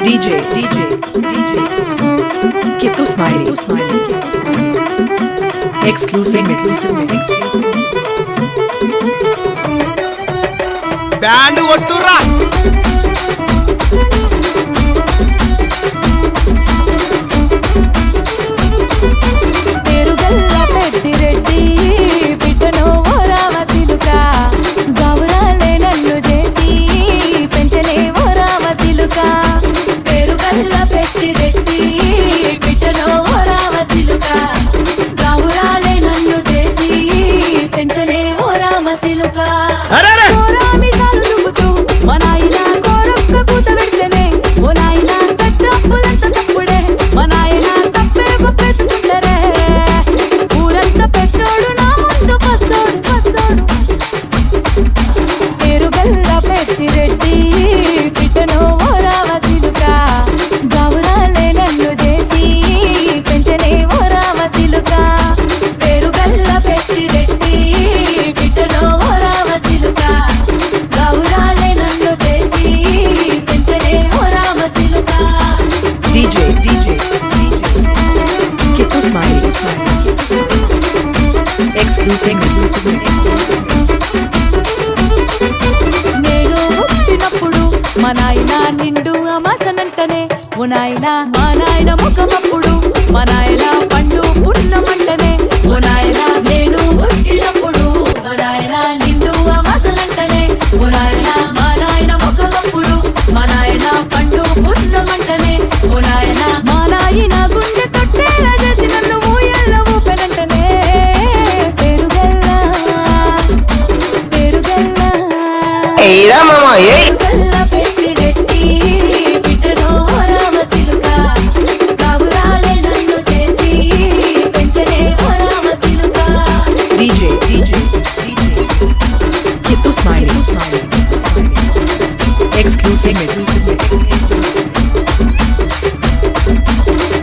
DJ Kitu Smiley Exclusive mix band కొట్టురా పేరుగల్ల పెద్దిరెడ్డి బిడ్డను ఓ రామసిలుక గౌరాలే నన్ను చేసి పెంచలే ఓ రామసిలుక పేరుగల్ల పెద్దిరెడ్డి బిడ్డను ఓ రామసిలుక గౌరాలే నన్ను చేసి పెంచలే ఓ రామసిలుక అరెరే కోరామిసాలు దువ్వుతూ మా నాయన కోరొక్క కూత పెడితేనే ఓ నాయన పెద్దప్పులంత తప్పుడే మా నాయన తప్పే ఒప్పేసుకుంటారే ఊరంతా పెద్దోడు నా ముందు పస్తోడు పేరుగల్ల పెద్దిరెడ్డి బిడ్డను ఓ రామసిలుక గౌరాలే నన్ను చేసి పెంచలే ఓ రామసిలుక పేరుగల్ల పెద్దిరెడ్డి బిడ్డను ఓ రామసిలుక గౌరాలే నన్ను చేసి పెంచలే ఓ రామసిలుక DJ Kitu Smiley Exclusive mix నేను పుట్టినప్పుడు మా నాయన నిండు అమాసనంటనే ఓ నాయన మా నాయన ముఖమప్పుడు మా నాయన పండు పున్నమంటనే ఓ నాయన నేను పుట్టినప్పుడు మా నాయన నిండు అమాసనంటనే ఓ నాయన మా నాయన ముఖమప్పుడు మా నాయన పండు పున్నమంటనే ఓ నాయన మా నాయన గుండె తొట్టేలా చేసి నన్ను ఊయల్ల ఊపెనంటనే పేరుగల్ల ఏరా మామ ఏ పేరుగల్ల పెద్దిరెడ్డి బిడ్డను ఓ రామసిలుక గౌరాలే నన్ను చేసి పెంచలే ఓ రామసిలుక DJ Kitu Smiley Exclusive mix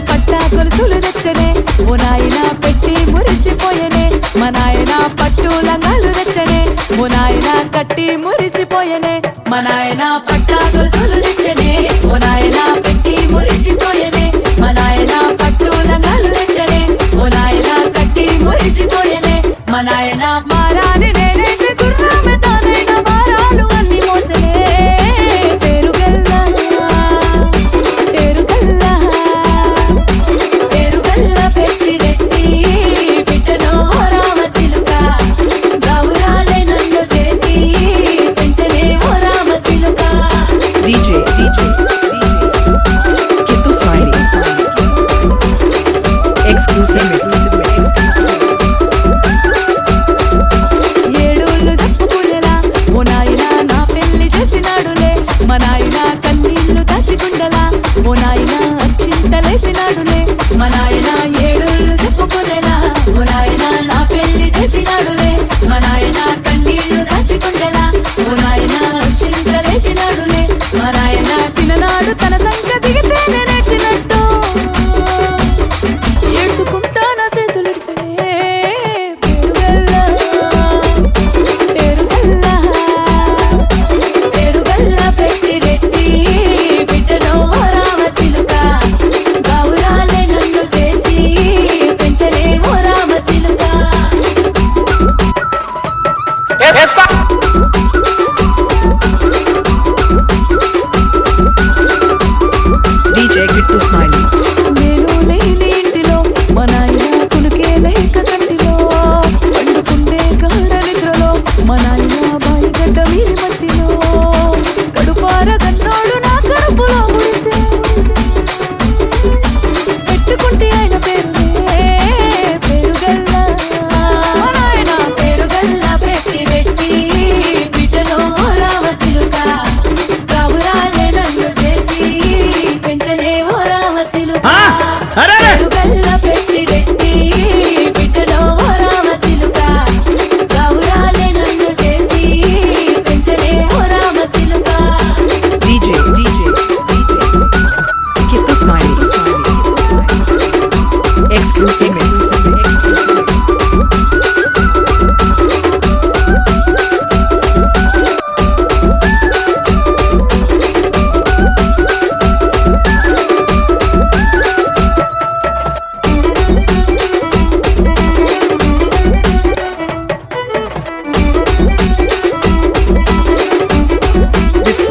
పట్టా గొలుసులు తెచ్చనే ఓ నాయన పెట్టి మురిసిపోయనే మా నాయన పట్టు లంగాలు తెచ్చనే ఓ నాయన కట్టి మురిసిపోయనే మా నాయన పట్టా గొలుసులు తెచ్చనే ఓ నాయన పెట్టి మురిసిపోయనే మా నాయన పట్టు లంగాలు తెచ్చనే ఓ నాయన కట్టి మురిసిపోయనే మా నాయన మారాని నేనైతే గుర్రమే తానైన మారాలు అన్ని మోసనే పేరుగల్ల పెద్దిరెడ్డి బిడ్డను ఓ రామసిలుక గౌరాలే నన్ను చేసి పెంచలే ఓ రామసిలుక DJ Kitu Smiley Exclusive mix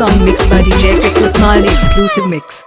song mixed by DJ Kittu Smiley exclusive mix.